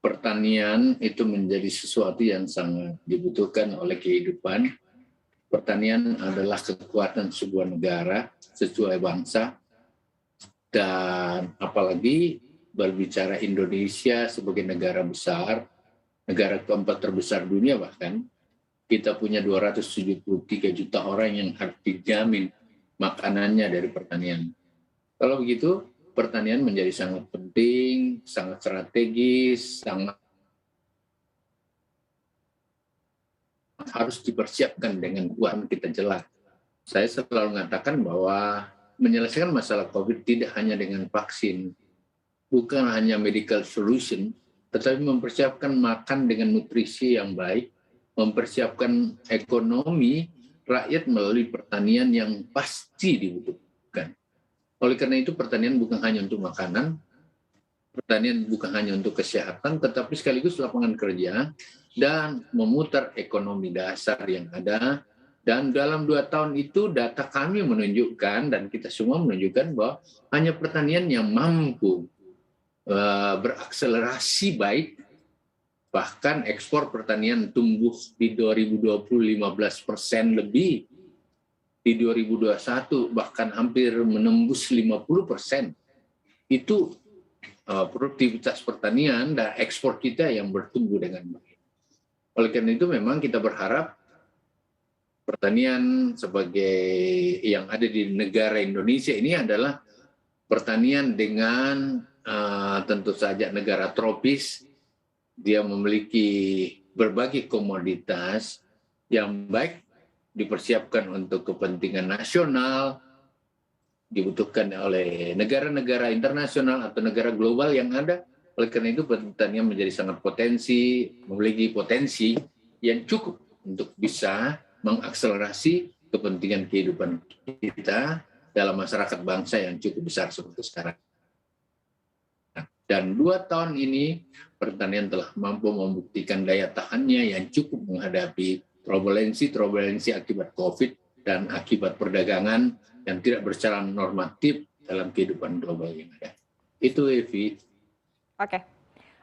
pertanian itu menjadi sesuatu yang sangat dibutuhkan oleh kehidupan. Pertanian adalah kekuatan sebuah negara, sebuah bangsa, dan apalagi berbicara Indonesia sebagai negara besar, negara keempat terbesar dunia bahkan, kita punya 273 juta orang yang harus dijamin makanannya dari pertanian. Kalau begitu, pertanian menjadi sangat penting, sangat strategis, sangat harus dipersiapkan dengan uang kita jelas. Saya selalu mengatakan bahwa menyelesaikan masalah COVID tidak hanya dengan vaksin, bukan hanya medical solution, tetapi mempersiapkan makan dengan nutrisi yang baik, mempersiapkan ekonomi rakyat melalui pertanian yang pasti dibutuhkan. Oleh karena itu pertanian bukan hanya untuk makanan, pertanian bukan hanya untuk kesehatan, tetapi sekaligus lapangan kerja dan memutar ekonomi dasar yang ada. Dan dalam 2 tahun itu data kami menunjukkan dan kita semua menunjukkan bahwa hanya pertanian yang mampu berakselerasi baik, bahkan ekspor pertanian tumbuh di 2020 15% lebih, di 2021 bahkan hampir menembus 50%. Itu produktivitas pertanian dan ekspor kita yang bertumbuh dengan baik. Oleh karena itu memang kita berharap pertanian sebagai yang ada di negara Indonesia ini adalah pertanian dengan tentu saja negara tropis. Dia memiliki berbagai komoditas yang baik dipersiapkan untuk kepentingan nasional, dibutuhkan oleh negara-negara internasional atau negara global yang ada. Oleh karena itu pertanian menjadi sangat memiliki potensi yang cukup untuk bisa mengakselerasi kepentingan kehidupan kita dalam masyarakat bangsa yang cukup besar seperti sekarang. Dan 2 tahun ini pertanian telah mampu membuktikan daya tahannya yang cukup menghadapi turbulensi akibat COVID dan akibat perdagangan yang tidak berjalan normatif dalam kehidupan global yang ada. Itu Evi.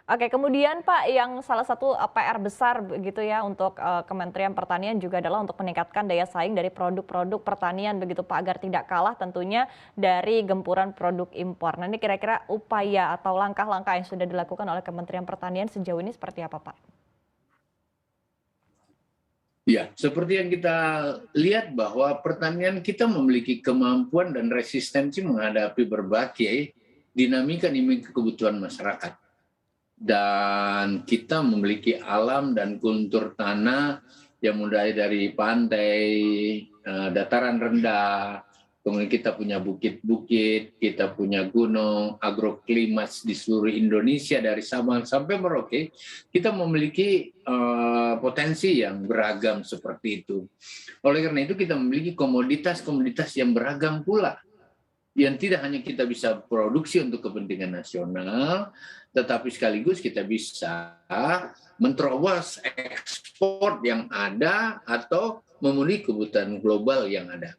Oke, kemudian Pak, yang salah satu PR besar begitu ya untuk Kementerian Pertanian juga adalah untuk meningkatkan daya saing dari produk-produk pertanian begitu Pak, agar tidak kalah tentunya dari gempuran produk impor. Nah, ini kira-kira upaya atau langkah-langkah yang sudah dilakukan oleh Kementerian Pertanian sejauh ini seperti apa Pak? Ya, seperti yang kita lihat bahwa pertanian kita memiliki kemampuan dan resistensi menghadapi berbagai dinamika kebutuhan masyarakat. Dan kita memiliki alam dan kultur tanah yang mulai dari pantai, dataran rendah, kemudian kita punya bukit-bukit, kita punya gunung, agroklimat di seluruh Indonesia dari Sabang sampai Merauke, kita memiliki potensi yang beragam seperti itu. Oleh karena itu kita memiliki komoditas-komoditas yang beragam pula, yang tidak hanya kita bisa produksi untuk kepentingan nasional, tetapi sekaligus kita bisa menerobos ekspor yang ada atau memenuhi kebutuhan global yang ada.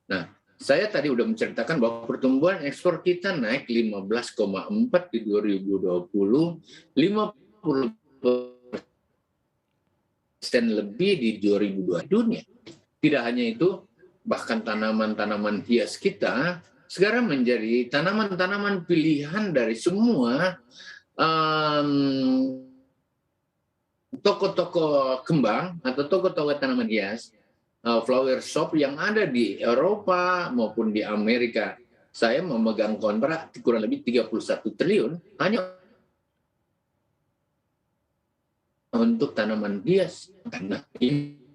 Nah, saya tadi sudah menceritakan bahwa pertumbuhan ekspor kita naik 15,4 di 2020, 50% lebih di 2020 dunia. Tidak hanya itu, bahkan tanaman-tanaman hias kita sekarang menjadi tanaman-tanaman pilihan dari semua toko-toko kembang atau toko-toko tanaman hias, flower shop yang ada di Eropa maupun di Amerika. Saya memegang kontrak kurang lebih 31 triliun hanya untuk tanaman hias. Nah,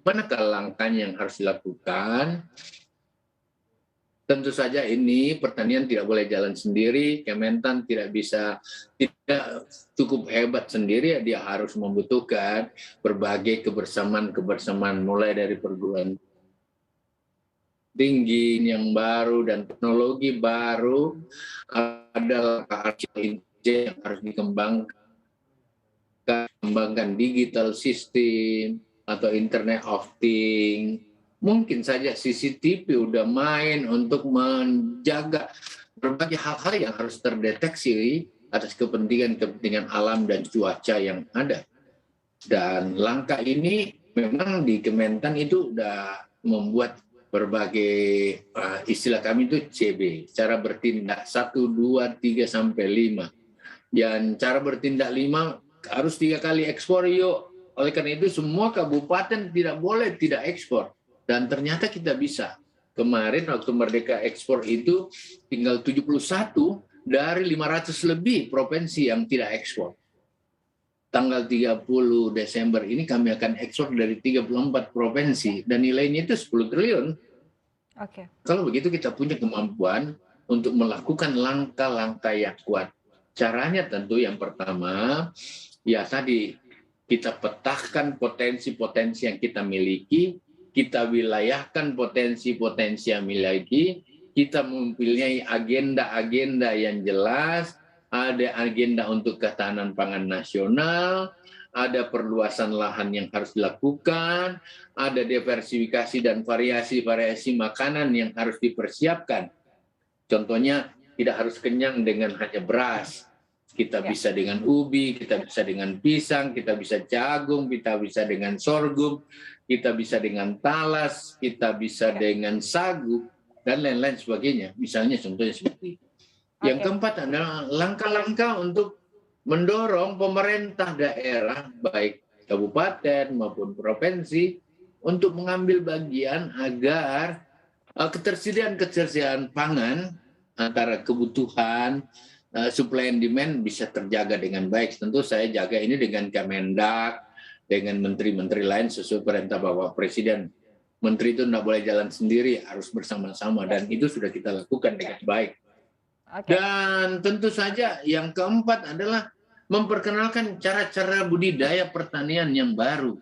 manakah langkah yang harus dilakukan? Tentu saja ini pertanian tidak boleh jalan sendiri, Kementan tidak cukup hebat sendiri, dia harus membutuhkan berbagai kebersamaan mulai dari perguruan tinggi yang baru dan teknologi baru, ada yang harus dikembangkan digital system atau Internet of Things. Mungkin saja CCTV udah main untuk menjaga berbagai hal-hal yang harus terdeteksi atas kepentingan alam dan cuaca yang ada. Dan langkah ini memang di Kementan itu sudah membuat berbagai istilah kami itu CB, cara bertindak 1, 2, 3, sampai 5. Dan cara bertindak 5 harus 3 kali ekspor yuk. Oleh karena itu semua kabupaten tidak boleh tidak ekspor. Dan ternyata kita bisa. Kemarin waktu Merdeka ekspor itu tinggal 71 dari 500 lebih provinsi yang tidak ekspor. Tanggal 30 Desember ini kami akan ekspor dari 34 provinsi dan nilainya itu 10 triliun. Oke. Kalau begitu kita punya kemampuan untuk melakukan langkah-langkah yang kuat. Caranya tentu yang pertama, ya tadi kita petahkan potensi-potensi yang kita miliki, kita wilayahkan potensi-potensi yang miliki, kita mempunyai agenda-agenda yang jelas, ada agenda untuk ketahanan pangan nasional, ada perluasan lahan yang harus dilakukan, ada diversifikasi dan variasi-variasi makanan yang harus dipersiapkan. Contohnya tidak harus kenyang dengan hanya beras. Kita bisa dengan ubi, kita bisa dengan pisang, kita bisa jagung, kita bisa dengan sorghum, kita bisa dengan talas, kita bisa dengan sagu, dan lain-lain sebagainya. Misalnya contohnya seperti itu. Yang keempat adalah langkah-langkah untuk mendorong pemerintah daerah, baik kabupaten maupun provinsi, untuk mengambil bagian agar ketersediaan pangan antara kebutuhan, supply and demand bisa terjaga dengan baik. Tentu saya jaga ini dengan Kemendak, dengan menteri-menteri lain sesuai perintah Bapak Presiden. Menteri itu tidak boleh jalan sendiri, harus bersama-sama, dan itu sudah kita lakukan dengan baik. Dan tentu saja yang keempat adalah memperkenalkan cara-cara budidaya pertanian yang baru.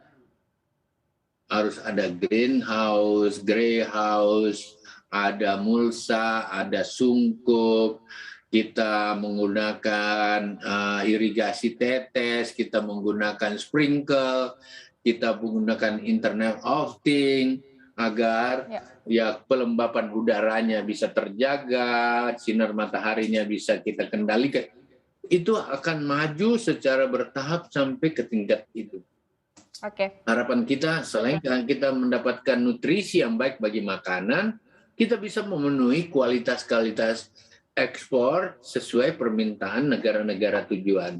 Harus ada greenhouse, greyhouse, ada mulsa, ada sungkup, kita menggunakan irigasi tetes, kita menggunakan sprinkle, kita menggunakan Internet of Things agar ya pelembapan udaranya bisa terjaga, sinar mataharinya bisa kita kendalikan. Itu akan maju secara bertahap sampai ke tingkat itu. Harapan kita selain kita mendapatkan nutrisi yang baik bagi makanan, kita bisa memenuhi kualitas-kualitas ekspor sesuai permintaan negara-negara tujuan.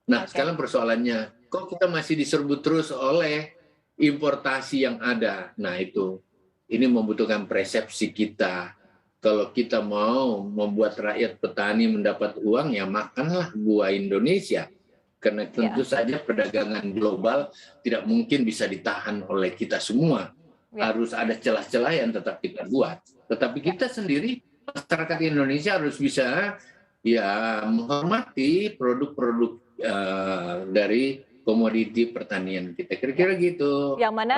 Nah, sekarang persoalannya, kok kita masih diserbu terus oleh importasi yang ada? Nah, ini membutuhkan persepsi kita. Kalau kita mau membuat rakyat petani mendapat uang, ya makanlah buah Indonesia. Karena tentu saja perdagangan global tidak mungkin bisa ditahan oleh kita semua. Harus ada celah-celah yang tetap kita buat. Tetapi kita sendiri, masyarakat Indonesia harus bisa menghormati produk-produk dari komoditi pertanian kita. Kira-kira gitu. Yang mana